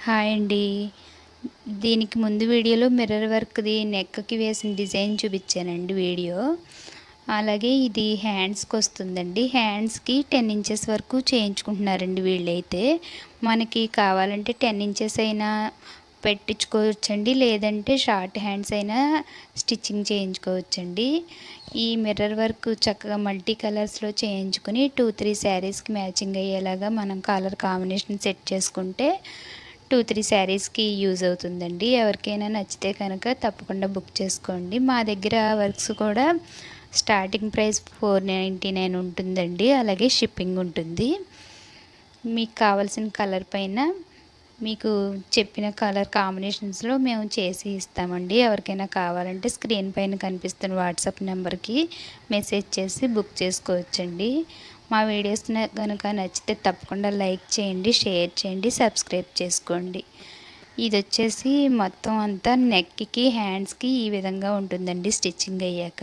Hi అండి. దీనికి ముందు వీడియోలో మిర్రర్ వర్క్‌ది నెక్‌కి వేసిన డిజైన్ చూపించానండి వీడియో. అలాగే ఇది హ్యాండ్స్‌కొస్తుందండి. హ్యాండ్స్‌కి 10 ఇంచెస్ వరకు చేయించుకుంటున్నారండి వీళ్ళైతే. మనకి కావాలంటే 10 ఇంచెస్ అయినా పెట్టించుకోవచ్చండి. లేదంటే షార్ట్ హ్యాండ్స్ అయినా స్టిచ్చింగ్ చేయించుకోవచ్చండి. ఈ మిర్రర్ వర్క్ చక్కగా మల్టీ కలర్స్‌లో చేయించుకొని 2, 3 శారీస్‌కి మ్యాచింగ్ అయ్యేలాగా మనం కలర్ కాంబినేషన్ సెట్ చేసుకుంటే 2, 3 శారీస్‌కి యూజ్ అవుతుందండి. ఎవరికైనా నచ్చితే కనుక తప్పకుండా బుక్ చేసుకోండి. మా దగ్గర వర్క్స్ కూడా స్టార్టింగ్ ప్రైస్ 499 ఉంటుందండి. అలాగే షిప్పింగ్ ఉంటుంది. మీకు కావాల్సిన కలర్ పైన మీకు చెప్పిన కలర్ కాంబినేషన్స్లో మేము చేసి ఇస్తామండి. ఎవరికైనా కావాలంటే స్క్రీన్ పైన కనిపిస్తున్న వాట్సాప్ నెంబర్కి మెసేజ్ చేసి బుక్ చేసుకోవచ్చండి. మా వీడియోస్ కనుక నచ్చితే తప్పకుండా లైక్ చేయండి, షేర్ చేయండి, సబ్స్క్రైబ్ చేసుకోండి. ఇది వచ్చేసి మొత్తం అంతా నెక్కి హ్యాండ్స్కి ఈ విధంగా ఉంటుందండి స్టిచ్చింగ్ అయ్యాక.